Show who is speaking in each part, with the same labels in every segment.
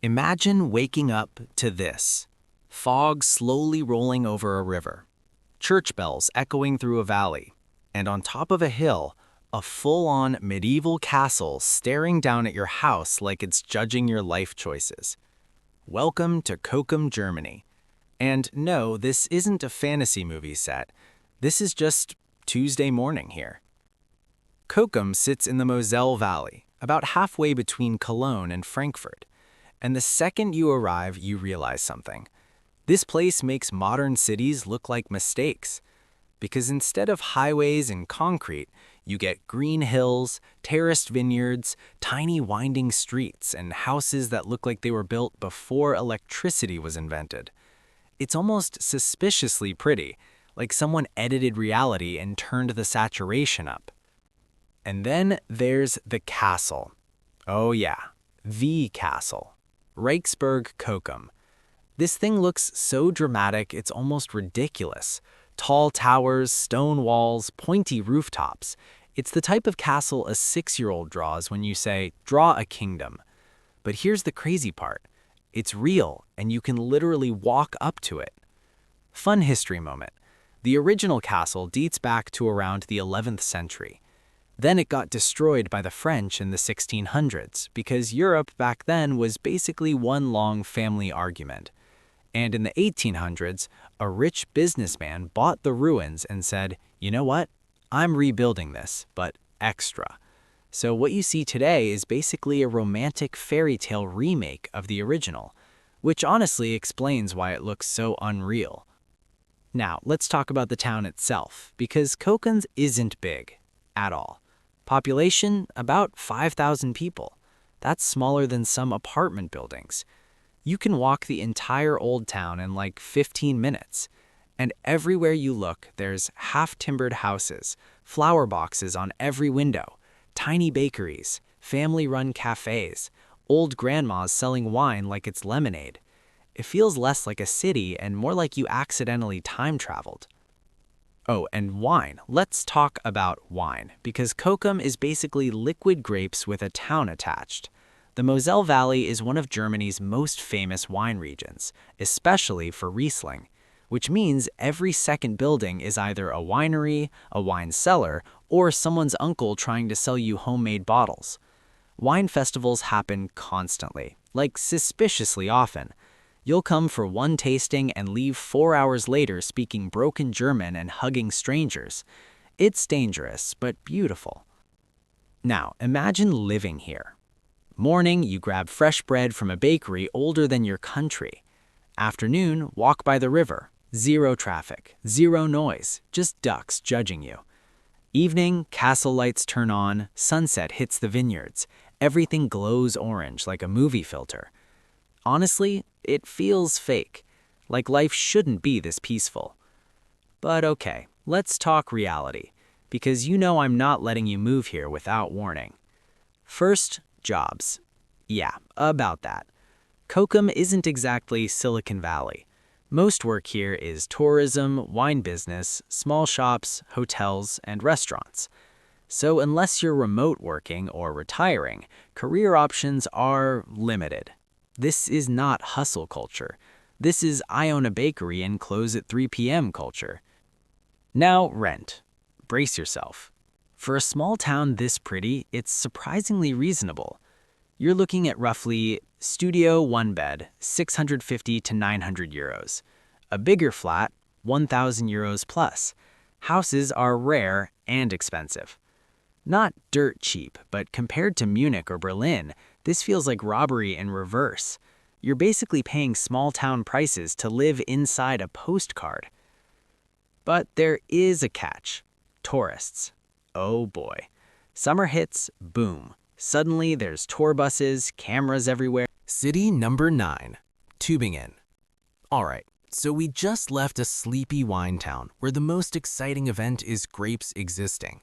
Speaker 1: Imagine waking up to this. Fog slowly rolling over a river, church bells echoing through a valley, and on top of a hill, a full-on medieval castle staring down at your house like it's judging your life choices. Welcome to Cochem, Germany. And no, this isn't a fantasy movie set. This is just Tuesday morning here. Cochem sits in the Moselle Valley, about halfway between Cologne and Frankfurt. And the second you arrive, you realize something. This place makes modern cities look like mistakes. Because instead of highways and concrete, you get green hills, terraced vineyards, tiny winding streets, and houses that look like they were built before electricity was invented. It's almost suspiciously pretty, like someone edited reality and turned the saturation up. And then there's the castle. Oh yeah, the castle. Reichsburg Cochem. This thing looks so dramatic it's almost ridiculous. Tall towers, stone walls, pointy rooftops. It's the type of castle a 6-year-old draws when you say, draw a kingdom. But here's the crazy part. It's real, and you can literally walk up to it. Fun history moment. The original castle dates back to around the 11th century. Then it got destroyed by the French in the 1600s because Europe back then was basically one long family argument. And in the 1800s, a rich businessman bought the ruins and said, you know what? I'm rebuilding this, but extra. So what you see today is basically a romantic fairy tale remake of the original, which honestly explains why it looks so unreal. Now, let's talk about the town itself, because Cochem isn't big at all. Population, about 5,000 people. That's smaller than some apartment buildings. You can walk the entire old town in like 15 minutes. And everywhere you look, there's half-timbered houses, flower boxes on every window, tiny bakeries, family-run cafes, old grandmas selling wine like it's lemonade. It feels less like a city and more like you accidentally time-traveled. Oh, and wine. Let's talk about wine, because Cochem is basically liquid grapes with a town attached. The Moselle Valley is one of Germany's most famous wine regions, especially for Riesling, which means every second building is either a winery, a wine cellar, or someone's uncle trying to sell you homemade bottles. Wine festivals happen constantly, like suspiciously often. You'll come for one tasting and leave 4 hours later speaking broken German and hugging strangers. It's dangerous, but beautiful. Now, imagine living here. Morning, you grab fresh bread from a bakery older than your country. Afternoon, walk by the river. Zero traffic, zero noise, just ducks judging you. Evening, castle lights turn on, sunset hits the vineyards. Everything glows orange like a movie filter. Honestly, it feels fake, like life shouldn't be this peaceful. But okay, let's talk reality, because you know I'm not letting you move here without warning. First, jobs. Yeah, about that. Cochem isn't exactly Silicon Valley. Most work here is tourism, wine business, small shops, hotels, and restaurants. So unless you're remote working or retiring, career options are limited. This is not hustle culture. This is I own a bakery and close at 3 p.m. culture. Now, rent. Brace yourself. For a small town this pretty, it's surprisingly reasonable. You're looking at roughly studio 1 bed, 650 to 900 euros. A bigger flat, 1,000 euros plus. Houses are rare and expensive. Not dirt cheap, but compared to Munich or Berlin, this feels like robbery in reverse. You're basically paying small-town prices to live inside a postcard. But there is a catch. Tourists. Oh boy. Summer hits, boom. Suddenly there's tour buses, cameras everywhere. City number 9, Tübingen. Alright, so we just left a sleepy wine town where the most exciting event is grapes existing.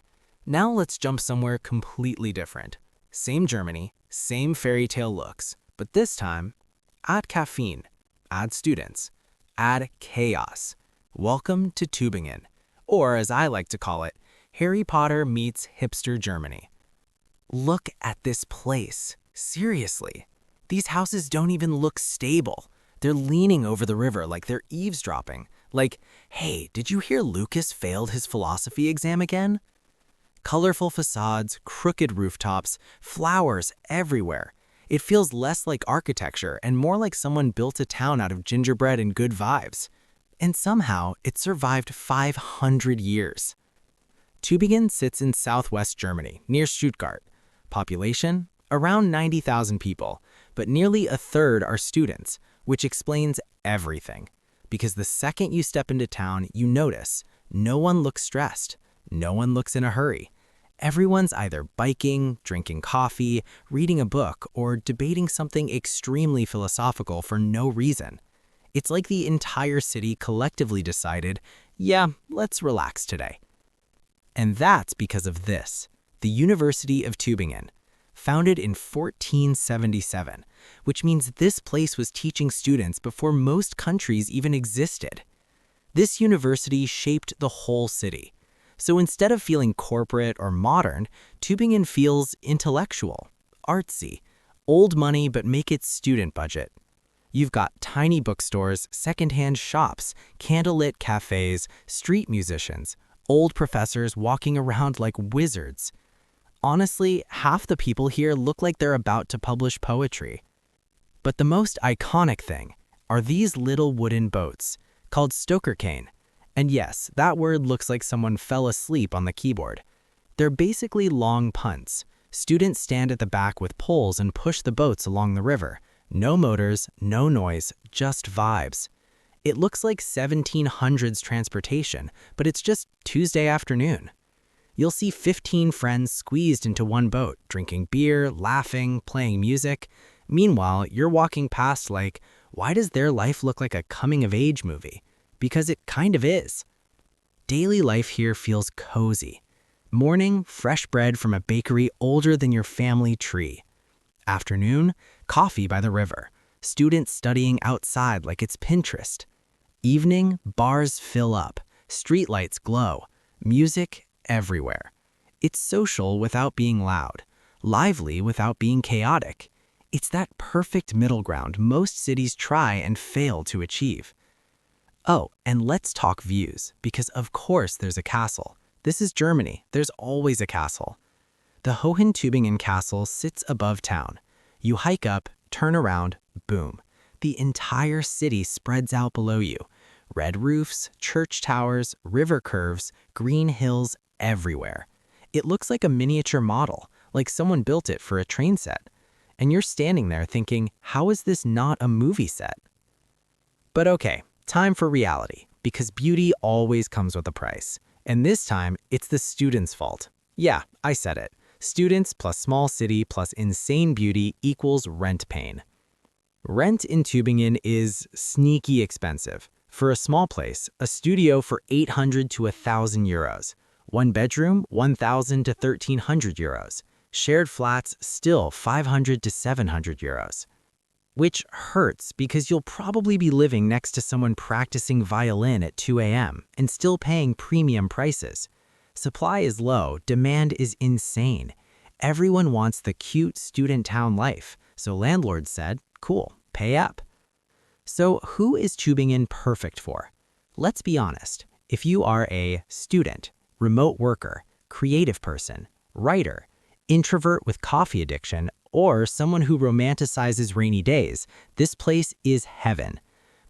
Speaker 1: Now let's jump somewhere completely different. Same Germany, same fairy tale looks, but this time, add caffeine, add students, add chaos. Welcome to Tübingen, or as I like to call it, Harry Potter meets hipster Germany. Look at this place, seriously. These houses don't even look stable. They're leaning over the river like they're eavesdropping. Like, hey, did you hear Lucas failed his philosophy exam again? Colorful facades, crooked rooftops, flowers everywhere. It feels less like architecture and more like someone built a town out of gingerbread and good vibes. And somehow, it survived 500 years. Tübingen sits in southwest Germany, near Stuttgart. Population? Around 90,000 people, but nearly a third are students, which explains everything. Because the second you step into town, you notice no one looks stressed, no one looks in a hurry. Everyone's either biking, drinking coffee, reading a book, or debating something extremely philosophical for no reason. It's like the entire city collectively decided, yeah, let's relax today. And that's because of this, the University of Tübingen, founded in 1477, which means this place was teaching students before most countries even existed. This university shaped the whole city. So instead of feeling corporate or modern, Tübingen feels intellectual, artsy, old money but make it student budget. You've got tiny bookstores, secondhand shops, candlelit cafes, street musicians, old professors walking around like wizards. Honestly, half the people here look like they're about to publish poetry. But the most iconic thing are these little wooden boats called Stokerkane. And yes, that word looks like someone fell asleep on the keyboard. They're basically long punts. Students stand at the back with poles and push the boats along the river. No motors, no noise, just vibes. It looks like 1700s transportation, but it's just Tuesday afternoon. You'll see 15 friends squeezed into one boat, drinking beer, laughing, playing music. Meanwhile, you're walking past like, why does their life look like a coming-of-age movie? Because it kind of is. Daily life here feels cozy. Morning, fresh bread from a bakery older than your family tree. Afternoon, coffee by the river. Students studying outside like it's Pinterest. Evening, bars fill up. Streetlights glow. Music everywhere. It's social without being loud. Lively without being chaotic. It's that perfect middle ground most cities try and fail to achieve. Oh, and let's talk views, because of course there's a castle. This is Germany, there's always a castle. The Hohen-Tübingen Castle sits above town. You hike up, turn around, boom. The entire city spreads out below you. Red roofs, church towers, river curves, green hills everywhere. It looks like a miniature model, like someone built it for a train set. And you're standing there thinking, how is this not a movie set? But okay. Time for reality, because beauty always comes with a price. And this time, it's the students' fault. Yeah, I said it. Students plus small city plus insane beauty equals rent pain. Rent in Tübingen is sneaky expensive. For a small place, a studio for 800 to 1,000 euros. One bedroom, 1,000 to 1,300 euros. Shared flats, still 500 to 700 euros. Which hurts because you'll probably be living next to someone practicing violin at 2 a.m. and still paying premium prices. Supply is low, demand is insane. Everyone wants the cute student town life, so landlords said, cool, pay up. So who is Tübingen perfect for? Let's be honest. If you are a student, remote worker, creative person, writer, introvert with coffee addiction, or someone who romanticizes rainy days, this place is heaven.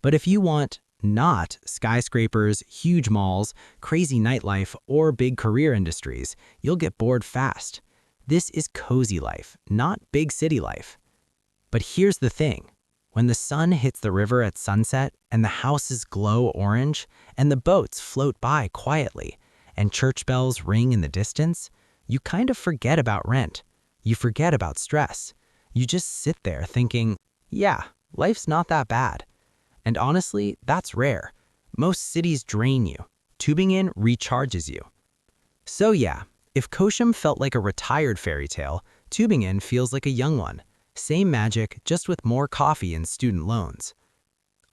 Speaker 1: But if you want not skyscrapers, huge malls, crazy nightlife, or big career industries, you'll get bored fast. This is cozy life, not big city life. But here's the thing. When the sun hits the river at sunset and the houses glow orange and the boats float by quietly and church bells ring in the distance, you kind of forget about rent. You forget about stress. You just sit there thinking, yeah, life's not that bad. And honestly, that's rare. Most cities drain you. Tübingen recharges you. So yeah, if Cochem felt like a retired fairy tale, Tübingen feels like a young one. Same magic, just with more coffee and student loans.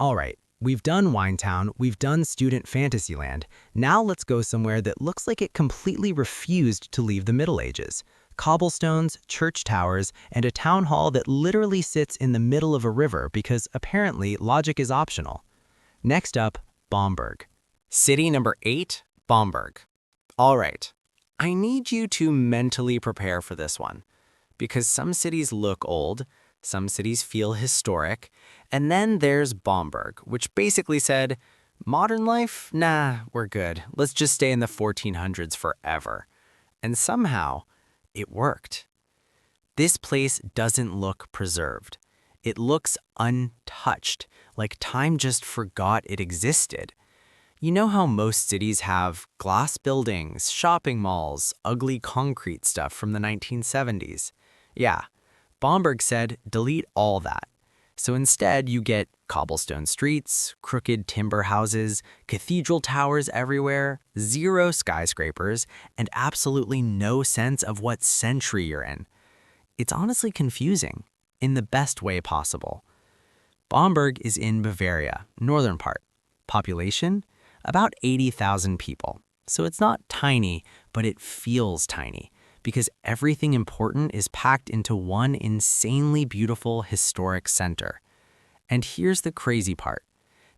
Speaker 1: All right, we've done Winetown, we've done Student Fantasyland. Now let's go somewhere that looks like it completely refused to leave the Middle Ages. cobblestones, church towers, and a town hall that literally sits in the middle of a river because apparently logic is optional. Next up, Bamberg. City number 8, Bamberg. All right, I need you to mentally prepare for this one, because some cities look old, some cities feel historic, and then there's Bamberg, which basically said, modern life? Nah, we're good. Let's just stay in the 1400s forever. And somehow, it worked. This place doesn't look preserved. It looks untouched, like time just forgot it existed. You know how most cities have glass buildings, shopping malls, ugly concrete stuff from the 1970s? Yeah, Bamberg said delete all that. So instead you get cobblestone streets, crooked timber houses, cathedral towers everywhere, 0 skyscrapers, and absolutely no sense of what century you're in. It's honestly confusing, in the best way possible. Bamberg is in Bavaria, northern part. Population? About 80,000 people. So it's not tiny, but it feels tiny, because everything important is packed into one insanely beautiful historic center. And here's the crazy part.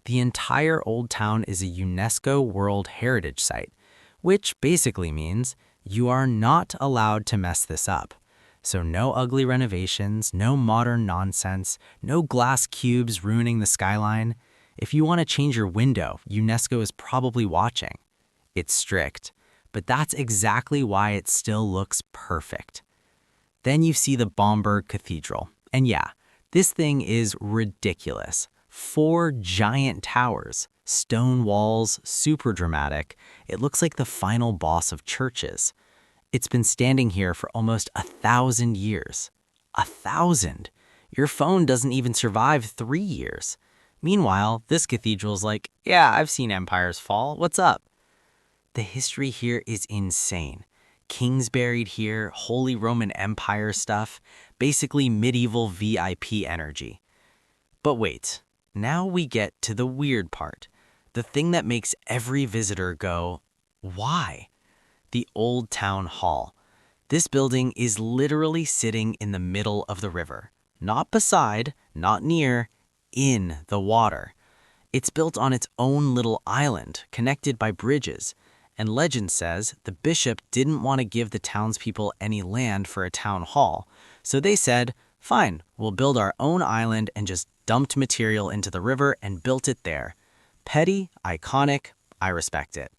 Speaker 1: The entire old town is a UNESCO World Heritage Site, which basically means you are not allowed to mess this up. So no ugly renovations, no modern nonsense, no glass cubes ruining the skyline. If you want to change your window, UNESCO is probably watching. It's strict, but that's exactly why it still looks perfect. Then you see the Bamberg Cathedral. And yeah, this thing is ridiculous. 4 giant towers, stone walls, super dramatic. It looks like the final boss of churches. It's been standing here for almost 1,000 years. 1,000! Your phone doesn't even survive 3 years. Meanwhile, this cathedral's like, yeah, I've seen empires fall. What's up? The history here is insane. Kings buried here, Holy Roman Empire stuff, basically medieval VIP energy. But wait, now we get to the weird part. The thing that makes every visitor go, why? The Old Town Hall. This building is literally sitting in the middle of the river. Not beside, not near, in the water. It's built on its own little island, connected by bridges. And legend says the bishop didn't want to give the townspeople any land for a town hall, so they said, fine, we'll build our own island, and just dumped material into the river and built it there. Petty, iconic, I respect it.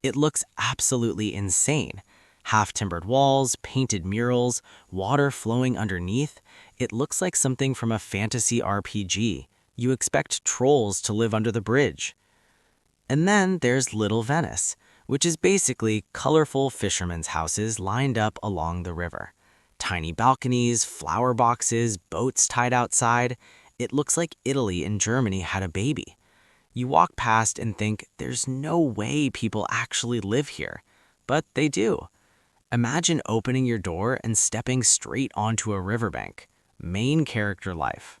Speaker 1: It looks absolutely insane. Half-timbered walls, painted murals, water flowing underneath. It looks like something from a fantasy RPG. You expect trolls to live under the bridge. And then there's Little Venice, which is basically colorful fishermen's houses lined up along the river. Tiny balconies, flower boxes, boats tied outside. It looks like Italy and Germany had a baby. You walk past and think there's no way people actually live here, but they do. Imagine opening your door and stepping straight onto a riverbank. Main character life.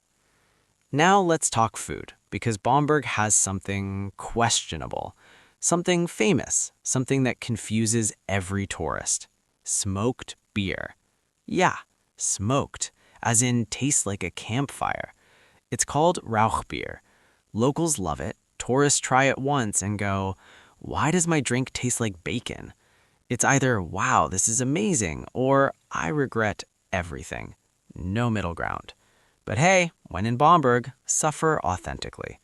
Speaker 1: Now let's talk food, because Bamberg has something questionable. Something famous, something that confuses every tourist. Smoked beer. Yeah, smoked, as in tastes like a campfire. It's called Rauchbier. Locals love it, tourists try it once and go, why does my drink taste like bacon? It's either, wow, this is amazing, or I regret everything. No middle ground. But hey, when in Bamberg, suffer authentically.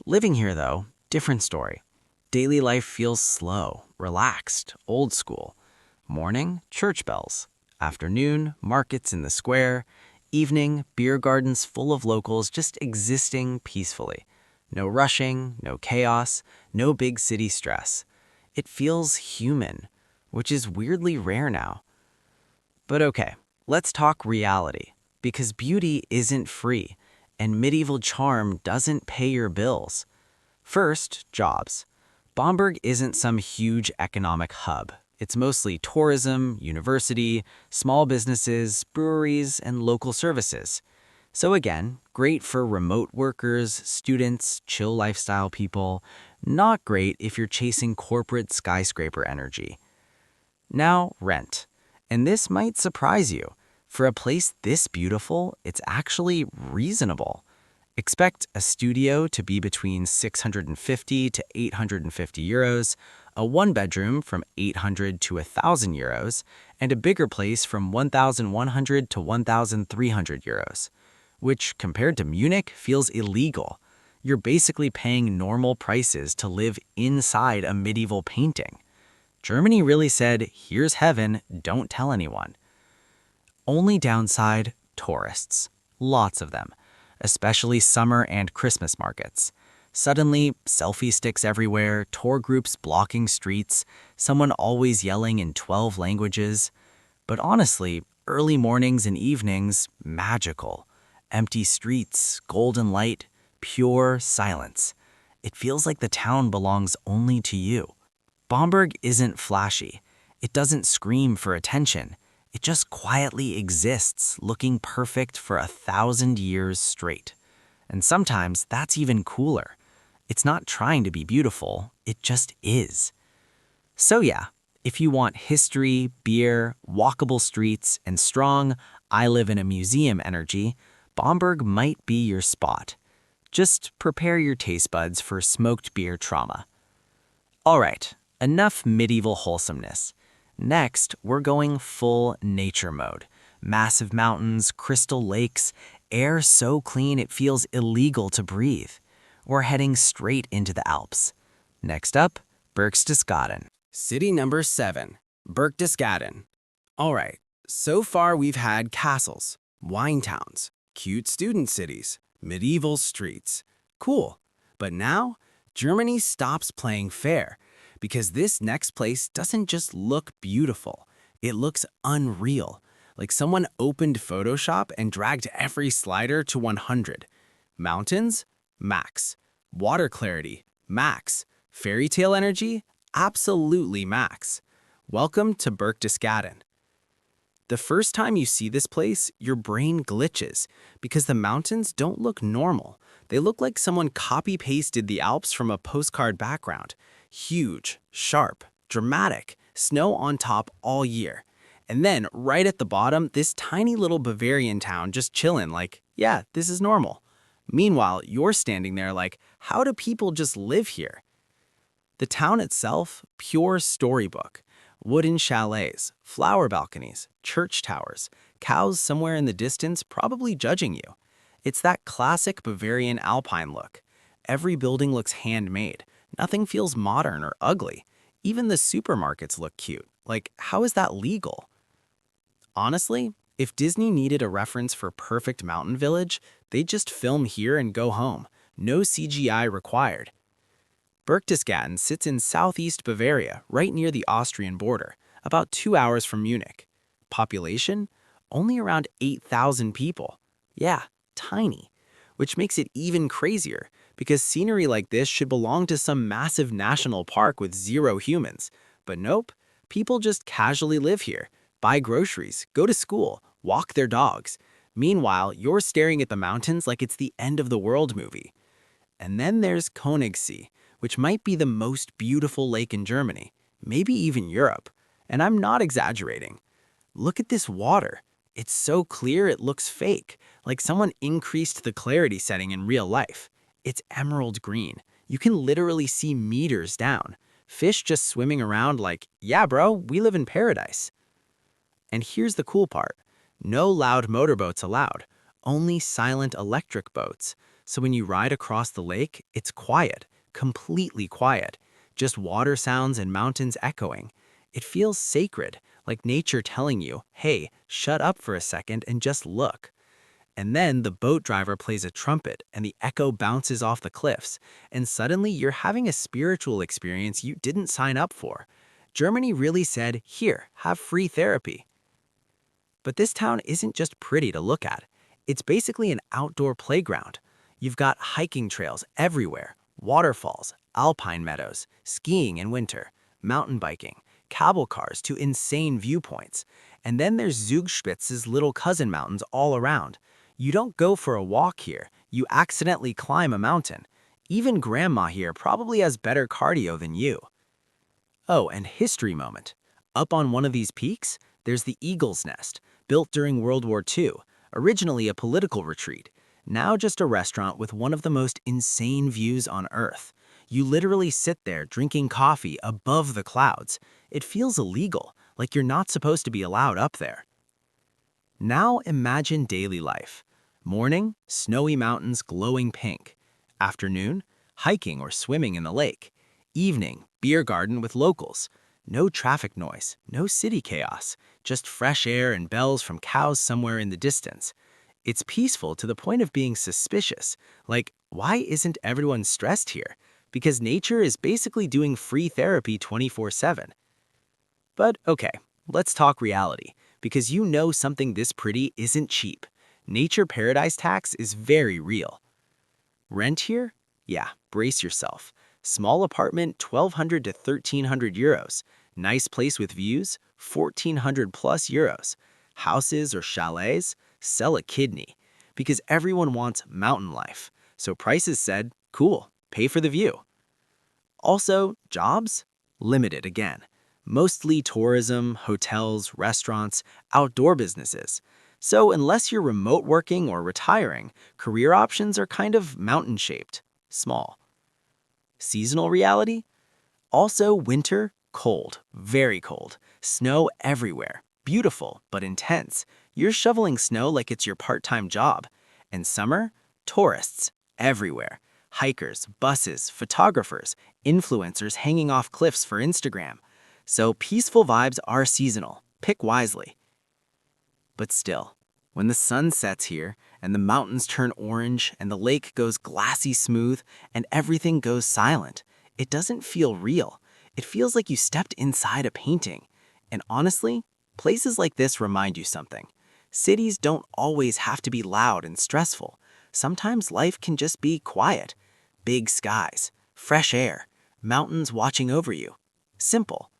Speaker 1: Living here though, different story. Daily life feels slow, relaxed, old school. Morning, church bells. Afternoon, markets in the square. Evening, beer gardens full of locals just existing peacefully. No rushing, no chaos, no big city stress. It feels human, which is weirdly rare now. But okay, let's talk reality, because beauty isn't free, and medieval charm doesn't pay your bills. First, jobs. Bamberg isn't some huge economic hub. It's mostly tourism, university, small businesses, breweries, and local services. So again, great for remote workers, students, chill lifestyle people. Not great if you're chasing corporate skyscraper energy. Now, rent. And this might surprise you. For a place this beautiful, it's actually reasonable. Expect a studio to be between 650 to 850 euros, a one-bedroom from 800 to 1,000 euros, and a bigger place from 1,100 to 1,300 euros, which, compared to Munich, feels illegal. You're basically paying normal prices to live inside a medieval painting. Germany really said, here's heaven, don't tell anyone. Only downside, tourists. Lots of them, especially summer and Christmas markets. Suddenly, selfie sticks everywhere, tour groups blocking streets, someone always yelling in 12 languages. But honestly, early mornings and evenings, magical. Empty streets, golden light, pure silence. It feels like the town belongs only to you. Bamberg isn't flashy. It doesn't scream for attention. It just quietly exists, looking perfect for 1,000 years straight. And sometimes that's even cooler. It's not trying to be beautiful, it just is. So yeah, if you want history, beer, walkable streets, and strong, I live in a museum energy, Bamberg might be your spot. Just prepare your taste buds for smoked beer trauma. All right, enough medieval wholesomeness. Next, we're going full nature mode. Massive mountains, crystal lakes, air so clean it feels illegal to breathe. We're heading straight into the Alps. Next up, Berchtesgaden.
Speaker 2: City number 7, Berchtesgaden. All right, so far we've had castles, wine towns, cute student cities, medieval streets. Cool. But now, Germany stops playing fair. Because this next place doesn't just look beautiful, it looks unreal. Like someone opened Photoshop and dragged every slider to 100. Mountains? Max. Water clarity? Max. Fairytale energy? Absolutely max. Welcome to Berchtesgaden. The first time you see this place, your brain glitches because the mountains don't look normal. They look like someone copy-pasted the Alps from a postcard background. Huge, sharp, dramatic, snow on top all year. And then, right at the bottom, this tiny little Bavarian town just chilling like, yeah, this is normal. Meanwhile, you're standing there like, how do people just live here? The town itself, pure storybook. Wooden chalets, flower balconies, church towers, cows somewhere in the distance probably judging you. It's that classic Bavarian alpine look. Every building looks handmade. Nothing feels modern or ugly. Even the supermarkets look cute. Like, how is that legal? Honestly, if Disney needed a reference for perfect mountain village, they'd just film here and go home. No CGI required. Berchtesgaden sits in southeast Bavaria, right near the Austrian border, about 2 hours from Munich. Population? Only around 8,000 people. Yeah, tiny. Which makes it even crazier, because scenery like this should belong to some massive national park with 0 humans. But nope, people just casually live here, buy groceries, go to school, walk their dogs. Meanwhile, you're staring at the mountains like it's the end of the world movie. And then there's Königssee, which might be the most beautiful lake in Germany, maybe even Europe. And I'm not exaggerating. Look at this water. It's so clear it looks fake, like someone increased the clarity setting in real life. It's emerald green. You can literally see meters down. Fish just swimming around like, yeah bro, we live in paradise. And here's the cool part. No loud motorboats allowed, only silent electric boats. So when you ride across the lake, it's quiet, completely quiet. Just water sounds and mountains echoing. It feels sacred, like nature telling you, hey, shut up for a second and just look. And then the boat driver plays a trumpet and the echo bounces off the cliffs, and suddenly you're having a spiritual experience you didn't sign up for. Germany really said, here, have free therapy. But this town isn't just pretty to look at. It's basically an outdoor playground. You've got hiking trails everywhere, waterfalls, alpine meadows, skiing in winter, mountain biking, cable cars to insane viewpoints. And then there's Zugspitz's little cousin mountains all around. You don't go for a walk here, you accidentally climb a mountain. Even grandma here probably has better cardio than you. Oh, and history moment. Up on one of these peaks,
Speaker 1: There's the Eagle's Nest, built during World War II, originally a political retreat, now just a restaurant with one of the most insane views on Earth. You literally sit there drinking coffee above the clouds. It feels illegal, like you're not supposed to be allowed up there. Now imagine daily life. Morning, snowy mountains glowing pink. Afternoon, hiking or swimming in the lake. Evening, beer garden with locals. No traffic noise, no city chaos, just fresh air and bells from cows somewhere in the distance. It's peaceful to the point of being suspicious, like, why isn't everyone stressed here? Because nature is basically doing free therapy 24/7. But okay, let's talk reality, because you know something this pretty isn't cheap. Nature paradise tax is very real. Rent here? Yeah, brace yourself. Small apartment, 1,200 to 1,300 euros. Nice place with views, 1,400 plus euros. Houses or chalets? Sell a kidney. Because everyone wants mountain life. So prices said, cool, pay for the view. Also, jobs? Limited again. Mostly tourism, hotels, restaurants, outdoor businesses. So unless you're remote working or retiring, career options are kind of mountain-shaped, small. Seasonal reality? Also winter, cold, very cold. Snow everywhere. Beautiful, but intense. You're shoveling snow like it's your part-time job. And summer? Tourists, everywhere. Hikers, buses, photographers, influencers hanging off cliffs for Instagram. So peaceful vibes are seasonal. Pick wisely. But still, when the sun sets here, and the mountains turn orange, and the lake goes glassy smooth, and everything goes silent, it doesn't feel real. It feels like you stepped inside a painting. And honestly, places like this remind you something. Cities don't always have to be loud and stressful. Sometimes life can just be quiet. Big skies, fresh air, mountains watching over you. Simple.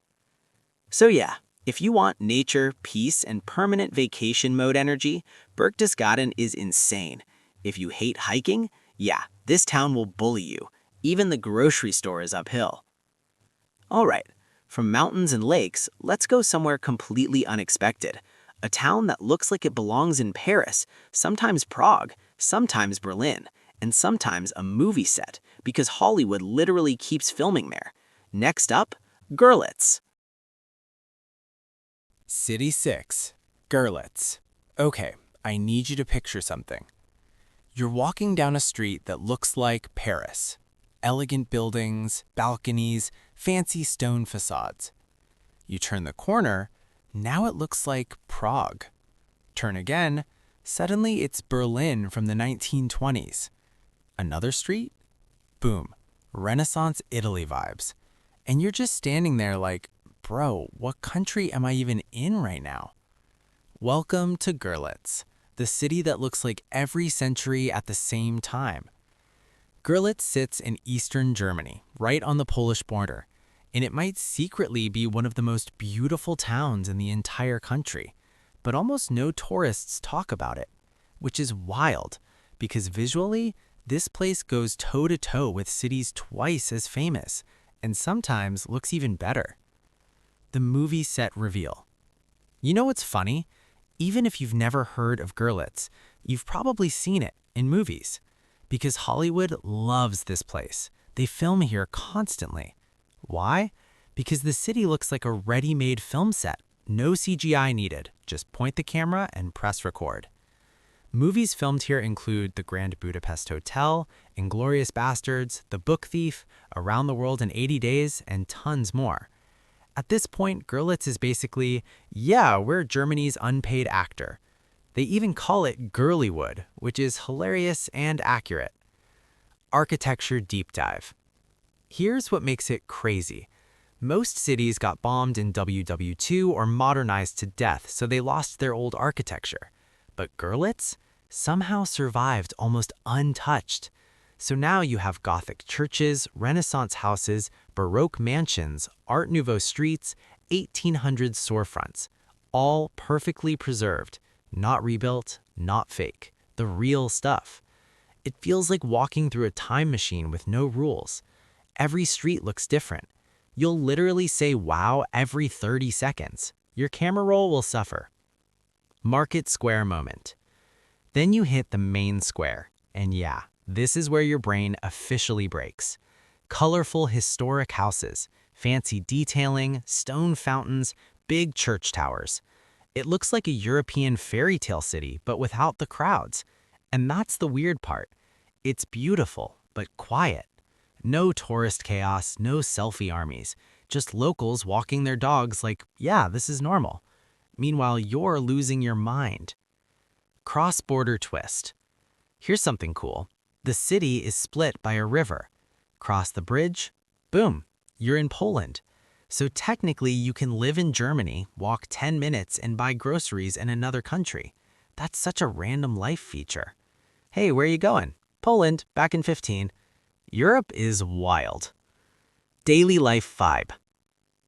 Speaker 1: So yeah, if you want nature, peace, and permanent vacation mode energy, Berchtesgaden is insane. If you hate hiking, yeah, this town will bully you. Even the grocery store is uphill. All right, from mountains and lakes, let's go somewhere completely unexpected. A town that looks like it belongs in Paris, sometimes Prague, sometimes Berlin, and sometimes a movie set, because Hollywood literally keeps filming there. Next up, Görlitz.
Speaker 2: City 6, Görlitz. Okay, I need you to picture something. You're walking down a street that looks like Paris. Elegant buildings, balconies, fancy stone facades. You turn the corner, now it looks like Prague. Turn again, suddenly it's Berlin from the 1920s. Another street? Boom, Renaissance Italy vibes. And you're just standing there like, bro, what country am I even in right now? Welcome to Görlitz, the city that looks like every century at the same time. Görlitz sits in eastern Germany, right on the Polish border, and it might secretly be one of the most beautiful towns in the entire country, but almost no tourists talk about it, which is wild, because visually, this place goes toe-to-toe with cities twice as famous, and sometimes looks even better. The movie set reveal. You know what's funny? Even if you've never heard of Görlitz, you've probably seen it in movies. Because Hollywood loves this place. They film here constantly. Why? Because the city looks like a ready-made film set. No CGI needed. Just point the camera and press record. Movies filmed here include The Grand Budapest Hotel, Inglourious Bastards, The Book Thief, Around the World in 80 Days, and tons more. At this point, Görlitz is basically, yeah, we're Germany's unpaid actor. They even call it Girlywood, which is hilarious and accurate. Architecture deep dive. Here's what makes it crazy. Most cities got bombed in WW2 or modernized to death, so they lost their old architecture. But Görlitz somehow survived almost untouched. So now you have Gothic churches, Renaissance houses, Baroque mansions, Art Nouveau streets, 1800s storefronts, all perfectly preserved. Not rebuilt, not fake, the real stuff. It feels like walking through a time machine with no rules. Every street looks different. You'll literally say wow every 30 seconds.
Speaker 1: Your camera roll will suffer. Market Square moment. Then you hit the main square, and yeah, this is where your brain officially breaks. Colorful historic houses, fancy detailing, stone fountains, big church towers. It looks like a European fairy tale city, but without the crowds. And that's the weird part. It's beautiful, but quiet. No tourist chaos, no selfie armies, just locals walking their dogs like, yeah, this is normal. Meanwhile, you're losing your mind. Cross-border twist. Here's something cool. The city is split by a river. Cross the bridge, boom, you're in Poland. So technically you can live in Germany, walk 10 minutes and buy groceries in another country. That's such a random life feature. Hey, where are you going? Poland, back in 15. Europe is wild. Daily life vibe.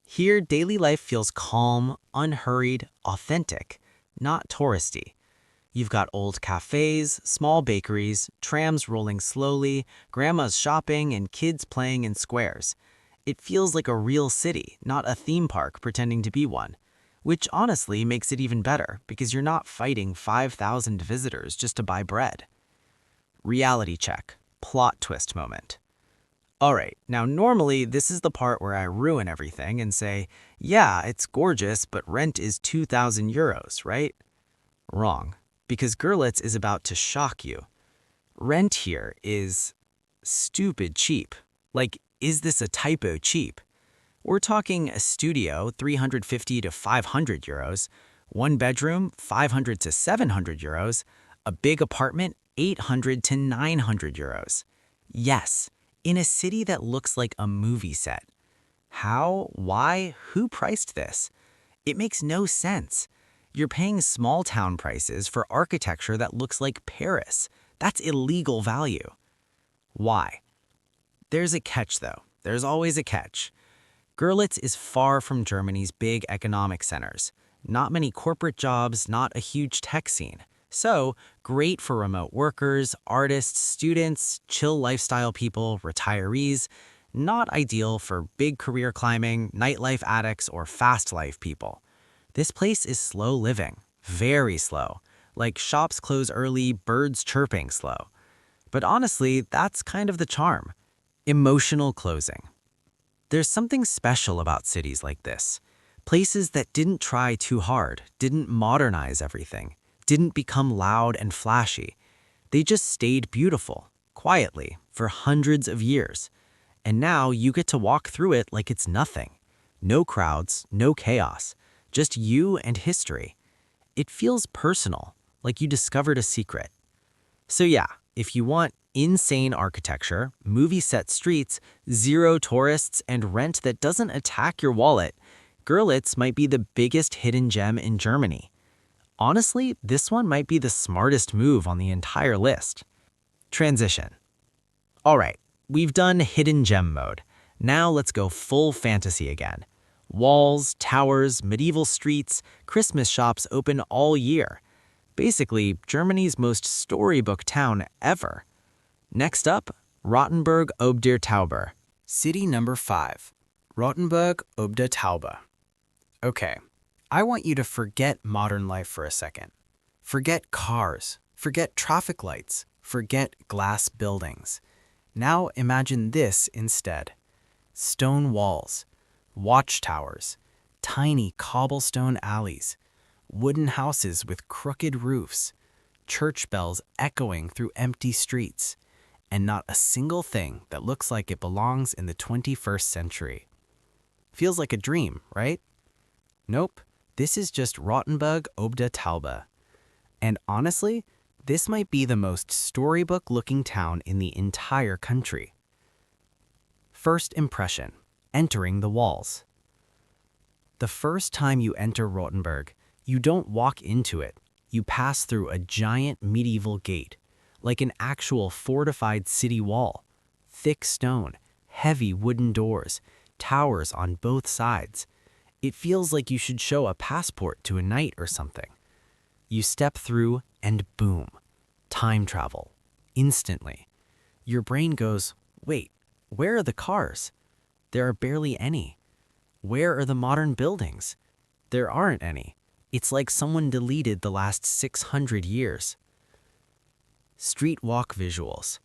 Speaker 1: Here, daily life feels calm, unhurried, authentic, not touristy. You've got old cafes, small bakeries, trams rolling slowly, grandmas shopping, and kids playing in squares. It feels like a real city, not a theme park pretending to be one. Which honestly makes it even better, because you're not fighting 5,000 visitors just to buy bread. Reality check. Plot twist moment. Alright, now normally this is the part where I ruin everything and say, yeah, it's gorgeous, but rent is 2,000 euros, right? Wrong. Because Görlitz is about to shock you. Rent here is stupid cheap. Like, is this a typo cheap? We're talking a studio, 350 to 500 euros, one bedroom, 500 to 700 euros, a big apartment, 800 to 900 euros. Yes, in a city that looks like a movie set. How? Why? Who priced this? It makes no sense. You're paying small town prices for architecture that looks like Paris. That's illegal value. Why? There's a catch though. There's always a catch. Görlitz is far from Germany's big economic centers. Not many corporate jobs, not a huge tech scene. So, great for remote workers, artists, students, chill lifestyle people, retirees. Not ideal for big career climbing, nightlife addicts, or fast life people. This place is slow living, very slow, like shops close early, birds chirping slow. But honestly, that's kind of the charm. Emotional closing. There's something special about cities like this. Places that didn't try too hard, didn't modernize everything, didn't become loud and flashy. They just stayed beautiful, quietly, for hundreds of years. And now you get to walk through it like it's nothing. No crowds, no chaos. Just you and history. It feels personal, like you discovered a secret. So yeah, if you want insane architecture, movie-set streets, zero tourists, and rent that doesn't attack your wallet, Görlitz might be the biggest hidden gem in Germany. Honestly, this one might be the smartest move on the entire list. Transition. Alright, we've done hidden gem mode. Now let's go full fantasy again. Walls, towers, medieval streets, Christmas shops open all year. Basically, Germany's most storybook town ever. Next up, Rothenburg ob der Tauber.
Speaker 2: City number 5, Rothenburg ob der Tauber. Okay, I want you to forget modern life for a second. Forget cars, forget traffic lights, forget glass buildings. Now imagine this instead. Stone walls, watchtowers, tiny cobblestone alleys, wooden houses with crooked roofs, church bells echoing through empty streets, and not a single thing that looks like it belongs in the 21st century. Feels like a dream, right? Nope, this is just Rothenburg ob der Tauber. And honestly, this might be the most storybook-looking town in the entire country. First impression, entering the walls. The first time you enter Rothenburg, you don't walk into it. You pass through a giant medieval gate, like an actual fortified city wall. Thick stone, heavy wooden doors, towers on both sides. It feels like you should show a passport to a knight or something. You step through and boom, time travel, instantly. Your brain goes, wait, where are the cars? There are barely any. Where are the modern buildings? there aren't any. It's like someone deleted the last 600 years. Street walk visuals.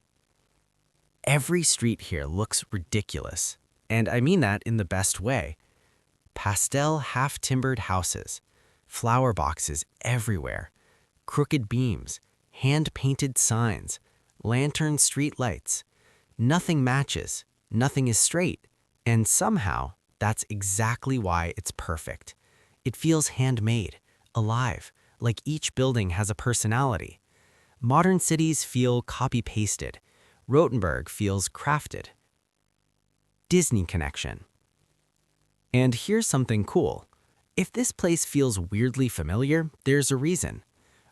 Speaker 2: Every street here looks ridiculous, and I mean that in the best way. Pastel half-timbered houses, flower boxes everywhere, crooked beams, hand-painted signs, lantern street lights. Nothing matches, nothing is straight, and somehow that's exactly why it's perfect. It feels handmade, alive, like each building has a personality. Modern cities feel copy-pasted. Rothenburg feels crafted. Disney connection. And here's something cool. If this place feels weirdly familiar, there's a reason.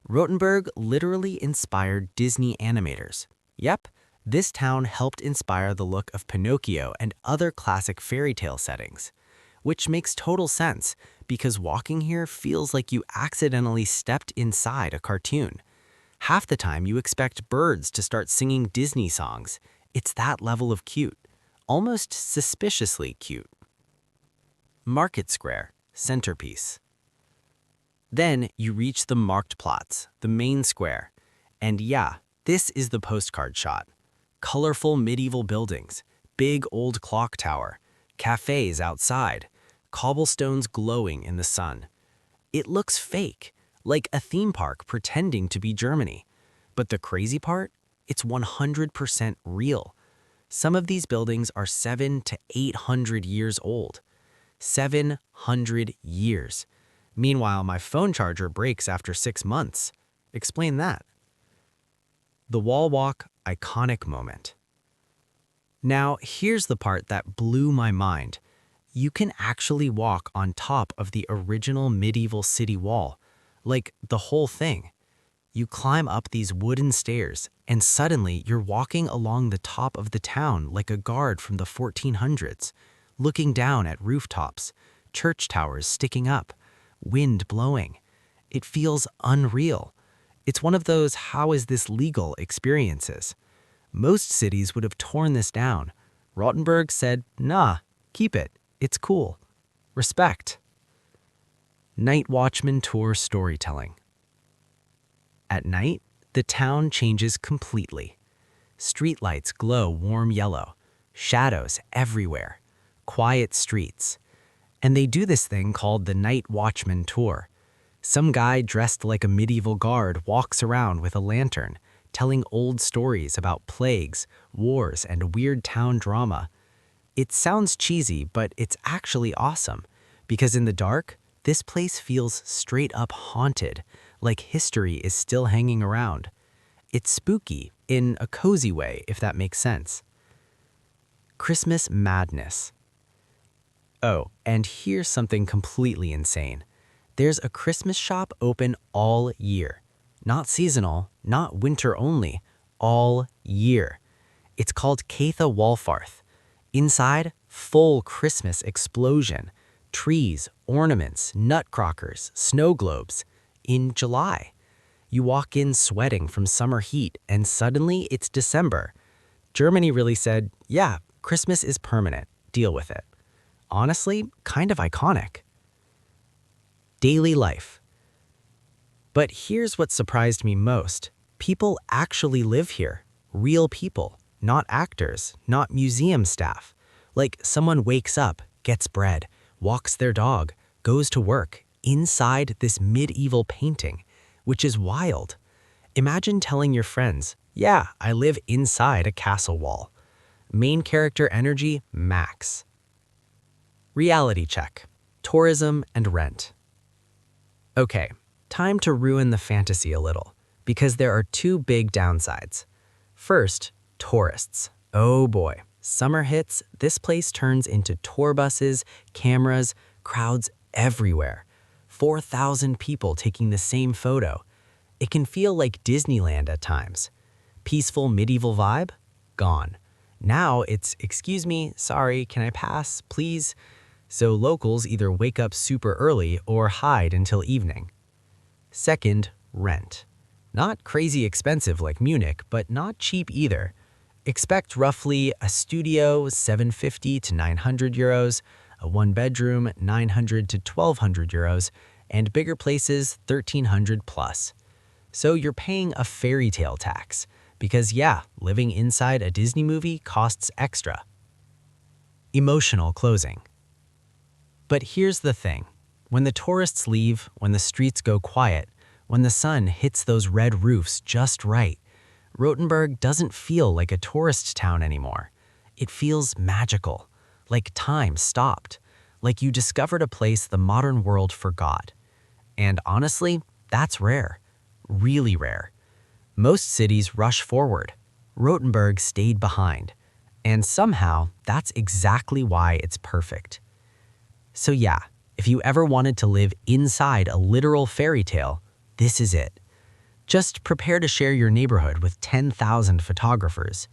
Speaker 2: Rothenburg literally inspired Disney animators. Yep, this town helped inspire the look of Pinocchio and other classic fairy tale settings. Which makes total sense, because walking here feels like you accidentally stepped inside a cartoon. Half the time you expect birds to start singing Disney songs. It's that level of cute, almost suspiciously cute. Market Square, centerpiece. Then you reach the Marktplatz, the main square. And yeah, this is the postcard shot. Colorful medieval buildings, big old clock tower, cafes outside, cobblestones glowing in the sun. It looks fake, like a theme park pretending to be Germany. But the crazy part? It's 100% real. Some of these buildings are 700 to 800 years old. 700 years. Meanwhile, my phone charger breaks after 6 months. Explain that. The wall walk, iconic moment. Now, here's the part that blew my mind. You can actually walk on top of the original medieval city wall, like the whole thing. You climb up these wooden stairs, and suddenly you're walking along the top of the town like a guard from the 1400s, looking down at rooftops, church towers sticking up, wind blowing. It feels unreal. It's one of those "how is this legal" experiences. Most cities would have torn this down. Rothenburg said, nah, keep it. It's cool. Respect. Night Watchman Tour storytelling. At night, the town changes completely. Streetlights glow warm yellow, shadows everywhere, quiet streets. And they do this thing called the Night Watchman Tour. Some guy dressed like a medieval guard walks around with a lantern, telling old stories about plagues, wars, and weird town drama. It sounds cheesy, but it's actually awesome, because in the dark, this place feels straight up haunted, like history is still hanging around. It's spooky, in a cozy way, if that makes sense. Christmas madness. Oh, and here's something completely insane. There's a Christmas shop open all year. Not seasonal, not winter only, all year. It's called Catha Wallfarth. Inside, full Christmas explosion. Trees, ornaments, nutcrackers, snow globes. In July. You walk in sweating from summer heat, and suddenly it's December. Germany really said, yeah, Christmas is permanent. Deal with it. Honestly, kind of iconic. Daily life. But here's what surprised me most. People actually live here. Real people. Not actors, not museum staff. Like someone wakes up, gets bread, walks their dog, goes to work, inside this medieval painting, which is wild. Imagine telling your friends, yeah, I live inside a castle wall. Main character energy, max. Reality check. Tourism and rent. Okay, time to ruin the fantasy a little, because there are two big downsides. First, tourists. Oh boy, summer hits, this place turns into tour buses, cameras, crowds everywhere. 4,000 people taking the same photo. It can feel like Disneyland at times. Peaceful medieval vibe? Gone. Now it's, excuse me, sorry, can I pass, please? So locals either wake up super early or hide until evening. Second, rent. Not crazy expensive like Munich, but not cheap either. Expect roughly a studio, 750 to 900 euros,
Speaker 1: a one-bedroom 900 to 1,200 euros, and bigger places 1,300 plus. So you're paying a fairy tale tax, because yeah, living inside a Disney movie costs extra. Emotional closing. But here's the thing. When the tourists leave, when the streets go quiet, when the sun hits those red roofs just right, Rothenburg doesn't feel like a tourist town anymore. It feels magical, like time stopped, like you discovered a place the modern world forgot. And honestly, that's rare, really rare. Most cities rush forward. Rothenburg stayed behind. And somehow, that's exactly why it's perfect. So yeah, if you ever wanted to live inside a literal fairy tale, this is it. Just prepare to share your neighborhood with 10,000 photographers.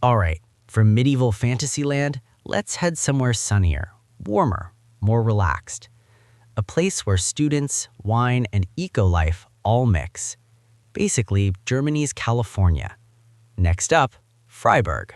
Speaker 1: All right, from medieval fantasyland, let's head somewhere sunnier, warmer, more relaxed. A place where students, wine, and eco-life all mix. Basically, Germany's California. Next up, Freiburg.